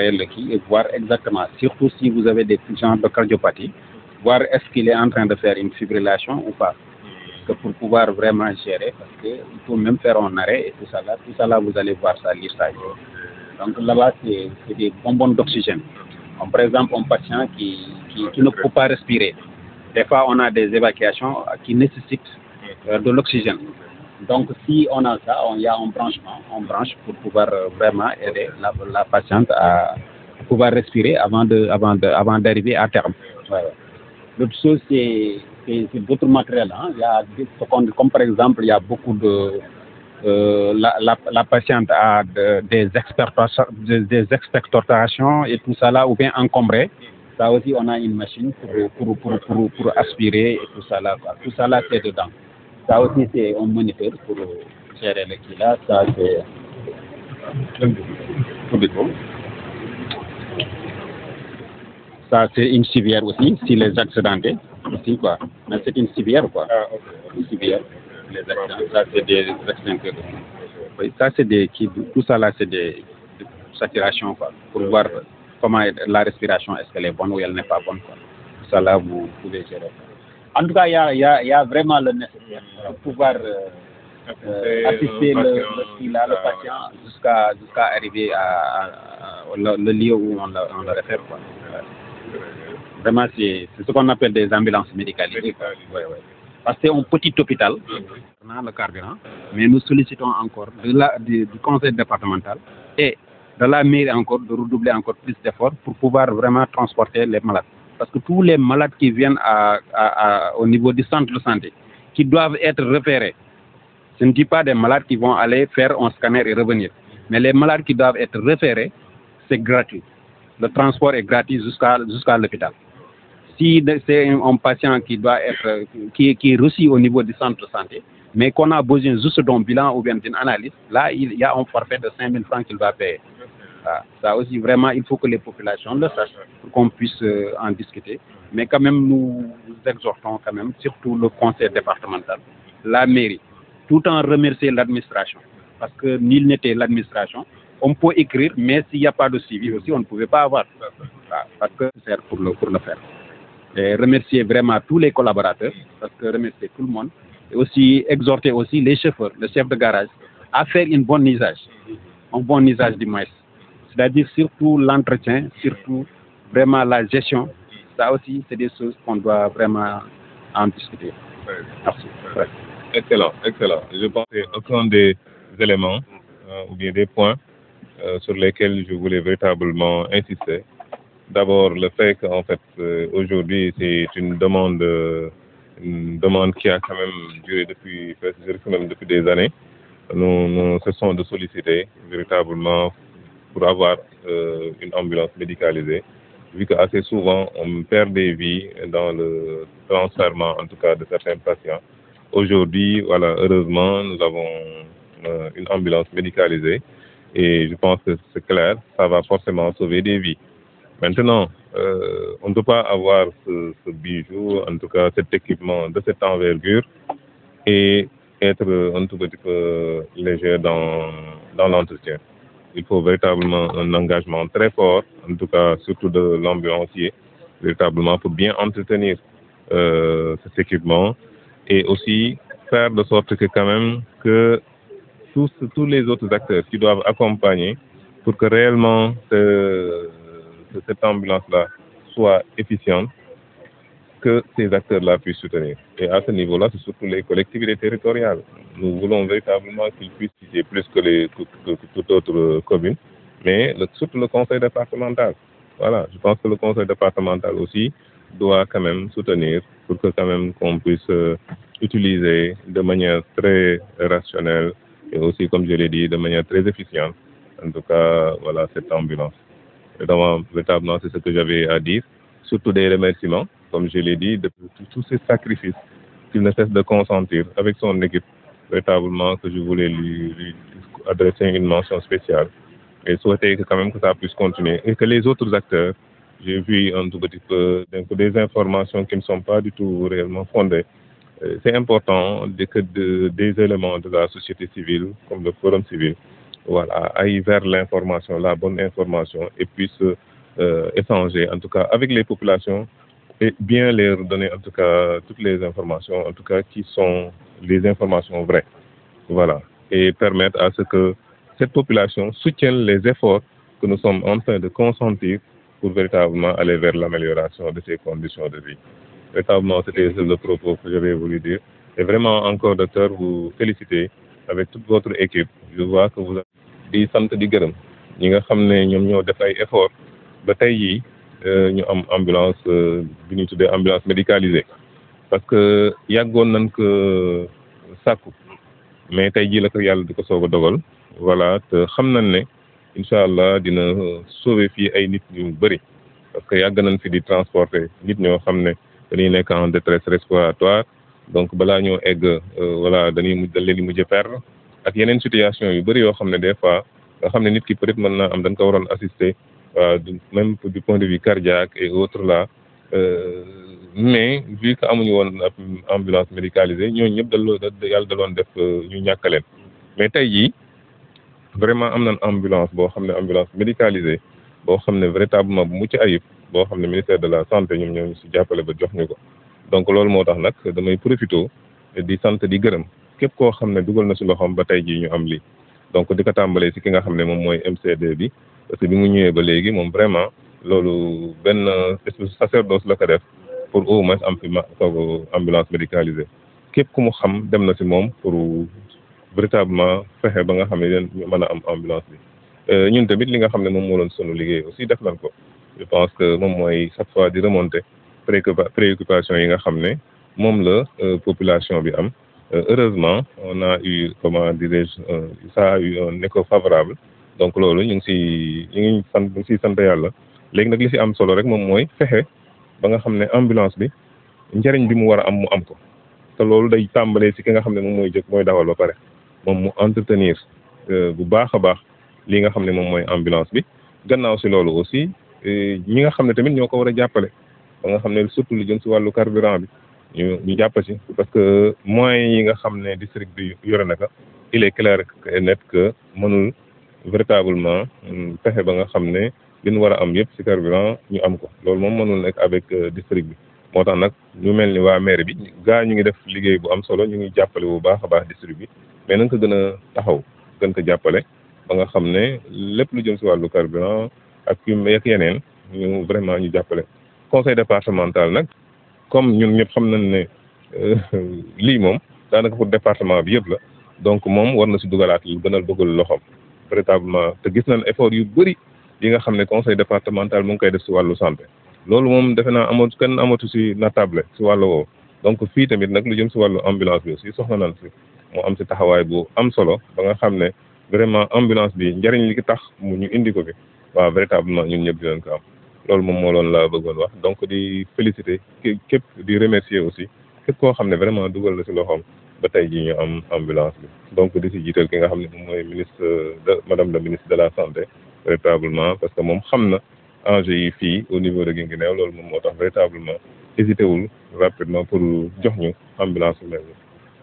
gérer le qui et voir exactement, surtout si vous avez des gens de cardiopathie, voir est-ce qu'il est en train de faire une fibrillation ou pas. Que pour pouvoir vraiment gérer, parce qu'il faut même faire un arrêt et tout ça là, vous allez voir ça, lire ça. Donc là-bas, c'est des bonbons d'oxygène. Par exemple, un patient qui ne peut pas respirer. Des fois, on a des évacuations qui nécessitent de l'oxygène. Donc, si on a ça, il y a un branchement, on branche pour pouvoir vraiment aider la patiente à pouvoir respirer avant d'arriver à terme. Ouais. L'autre chose, c'est d'autres matériels. Hein. Il y a comme par exemple, il y a beaucoup de... la patiente a des expectorations et tout ça là, ou bien encombré. Ça aussi, on a une machine pour aspirer et tout ça là. Quoi. Tout ça là, c'est dedans. Ça aussi, c'est un moniteur pour gérer le qui là. Ça, c'est... Ça, c'est une civière aussi, si les accidentés, aussi, quoi. Mais c'est une civière, quoi. Ah, okay. Une civière, les accidents, ça, c'est des extincteurs. Oui, ça, c'est tout ça, là, c'est des saturations, quoi, pour voir comment la respiration, est-ce qu'elle est bonne ou elle n'est pas bonne, quoi. Tout ça, là, vous pouvez gérer. En tout cas, il y a vraiment le nécessaire pour pouvoir assister le patient jusqu'à arriver le lieu où on le réfère, quoi. Vraiment, c'est ce qu'on appelle des ambulances médicalisées. Ouais, ouais. Parce que c'est un petit hôpital, on a le carburant, mais nous sollicitons encore du conseil départemental et de la mairie encore de redoubler encore plus d'efforts pour pouvoir vraiment transporter les malades. Parce que tous les malades qui viennent au niveau du centre de santé, qui doivent être repérés, ce ne dit pas des malades qui vont aller faire un scanner et revenir. Mais les malades qui doivent être référés, c'est gratuit. Le transport est gratuit jusqu'à l'hôpital. Si c'est un patient qui doit être, qui est reçu au niveau du centre de santé, mais qu'on a besoin juste d'un bilan ou bien d'une analyse, là, il y a un forfait de 5 000 francs qu'il va payer. Ça aussi, vraiment, il faut que les populations le sachent pour qu'on puisse en discuter. Mais quand même, nous exhortons quand même, surtout le conseil départemental, la mairie, tout en remerciant l'administration. Parce que nul n'était l'administration. On peut écrire, mais s'il n'y a pas de suivi aussi, on ne pouvait pas avoir. Parce que c'est pour le faire. Et remercier vraiment tous les collaborateurs, parce que remercier tout le monde. Et aussi exhorter aussi les chauffeurs, le chef de garage, à faire un bon usage du maïs. C'est-à-dire surtout l'entretien, surtout vraiment la gestion. Ça aussi, c'est des choses qu'on doit vraiment en discuter. Merci. Ouais. Excellent. Je pense que c'est aucun des éléments ou bien des points sur lesquels je voulais véritablement insister. D'abord, le fait qu'en fait, aujourd'hui, c'est une demande qui a quand même duré depuis des années. Nous cessons de solliciter véritablement pour avoir une ambulance médicalisée, vu qu'assez souvent, on perd des vies dans le transfert, en tout cas, de certains patients. Aujourd'hui, voilà, heureusement, nous avons une ambulance médicalisée et je pense que c'est clair, ça va forcément sauver des vies. Maintenant, on ne peut pas avoir ce bijou, en tout cas cet équipement de cette envergure et être un tout petit peu léger dans l'entretien. Il faut véritablement un engagement très fort, en tout cas surtout de l'ambulancier, véritablement pour bien entretenir cet équipement et aussi faire de sorte que quand même que tous les autres acteurs qui doivent accompagner pour que réellement cette ambulance-là soit efficiente, que ces acteurs-là puissent soutenir. Et à ce niveau-là, c'est surtout les collectivités territoriales. Nous voulons véritablement qu'ils puissent citer plus que toute autre commune, mais surtout le conseil départemental. Voilà, je pense que le conseil départemental aussi doit quand même soutenir pour que quand même qu'on puisse utiliser de manière très rationnelle et aussi, comme je l'ai dit, de manière très efficiente, en tout cas, voilà, cette ambulance. Véritablement, c'est ce que j'avais à dire. Surtout des remerciements, comme je l'ai dit, de tous ces sacrifices qu'il ne cesse de consentir avec son équipe. Véritablement, que je voulais lui adresser une mention spéciale et souhaiter que quand même que ça puisse continuer et que les autres acteurs, j'ai vu un tout petit peu des informations qui ne sont pas du tout réellement fondées. C'est important que des éléments de la société civile, comme le Forum civil, voilà, aillent vers l'information, la bonne information, et puissent échanger, en tout cas, avec les populations, et bien leur donner, en tout cas, toutes les informations, en tout cas, qui sont les informations vraies. Voilà. Et permettre à ce que cette population soutienne les efforts que nous sommes en train de consentir pour véritablement aller vers l'amélioration de ces conditions de vie. Véritablement, c'était le propos que j'avais voulu dire. Et vraiment, encore, docteur, vous féliciter avec toute votre équipe. Je vois que vous avez di sant di gërëm ñi nga xam ne ñoom ñoo def ay effort ba tey jii ñu am ambulance bi ñuy tuddee ambulance médicalisée parce que yàggoon nañ ko sàkku mais tey jii la ko yàlla di ko soog a dogal voilà te xam nañ ne incha allah dina sauver fii ay nit ñu bëri parce que yàgg nañ fi di transporter nit ñoo xam ne dañuy nekk en détresse respiratoire donc balaa ñoo egg voilà dañ leen di mujj perdre ak yeneen situation yu bëri yoo xam ne des fois nga xam ne nit ki peut-être mën naa am dañ ko waroon assister même du point de vue cardiaque et autres là mais vu que amuñu woon ambulance médicalisée ñooñu ñëpp yàlla daloon def ñu ñàkkaleen mais tey jii vraiment am nañ ambulance boo xam ne ambulance médicalisée boo xam ne véritablement bu mucc ayib boo xam ne ministère de la santé ñoom ñoo ñu si jàppale ba jox ñu ko donc loolu moo tax nag damay profité di sant di gërëm képp koo xam ne dugal na si loxoom ba tey jii ñu am lii donc di ko tàmbalee si ki nga xam ne moom mooy MCD bi parce que bi mu ñëwee ba léegi moom vraiment loolu benn sacerdoce la ko def pour au moins am fi ambulance médicalisée képp ku mu xam dem na si moom pour véritablement fexe ba nga xam ne ñu mën a am ambulance bi ñun tamit li nga xam ne moom moo doon sunu liggéey aussi def nañ ko je pense que moom mooy chaque fois di remonter préoccupation yi nga xam ne moom la population bi am heureusement on a eu comment dirais-je ça a eu un écho favorable donc loolu ñu ngi siy sant yàlla léegi nag li si am solo rek moom mooy fexe ba nga xam ne ambulance bi njëriñ bi mu war a am mu am ko te loolu day tàmbalee si ki nga xam ne moom mooy dawal ba pare moom mu entretenir bu baax a baax li nga xam ne moom mooy ambulance bi gannaaw si loolu aussi ñi nga xam ne tamit ñoo ko war a jàppale ba nga xam ne surtout lu jëm si wàllu carburant bi ñu jàpp si parce que moyens yi nga xam ne district bi yore na ko il est clair et net que mënul véritablement fexe ba nga xam ne li ñu war a am yëpp si carburant ñu am ko loolu moom mënul nekk avec district bi moo tax nag ñu mel ni waa maire bi gaa ñu ngi def liggéey bu am solo ñu ngi jàppale bu baax a baax district bi mais nañ ko gën a taxaw gën ko jàppale ba nga xam ne lépp lu jëm si wàllu carburant ak yeneen ñu vraiment ñu jàppale conseil départemental nag comme ñun ñëpp xam nañ ne lii moom daanaka pour département bi yëpp la donc moom war na si dugalaat lu gën a dugal loxoom véritablement te gis nañ effort yu bëri yi nga xam ne conseil départemental mu ngi koy def si wàllu santé loolu moom defe naa kenn amatu si natable si wàllu woowu donc fii tamit nag lu jëm si wàllu ambulance bi aussi soxla nañ si mu am si taxawaay bu am solo ba nga xam ne vraiment ambulance bi njëriñ li ki tax mu ñu indi ko fi waaw véritablement ñun ñëpp dinañ ko am loolu moom moo loon laa bëggoon wax donc di féliciter képp di remercier aussi képp koo xam ne vraiment dugal na si loxoom ba tey jii ñu am ambulance bi donc di si jiital ki nga xam ne moom mooy madame la ministre de la santé véritablement parce que moom xam na enjeu yi fii au niveau de Guinguinéo loolu moom moo tax véritablement hésité wul rapidement pour jox ñu ambulance bi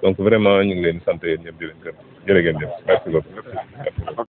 donc vraiment ñu ngi leen sant yéen ñëpp di leen gërëm jërë ngeen jëf merci beaucoup.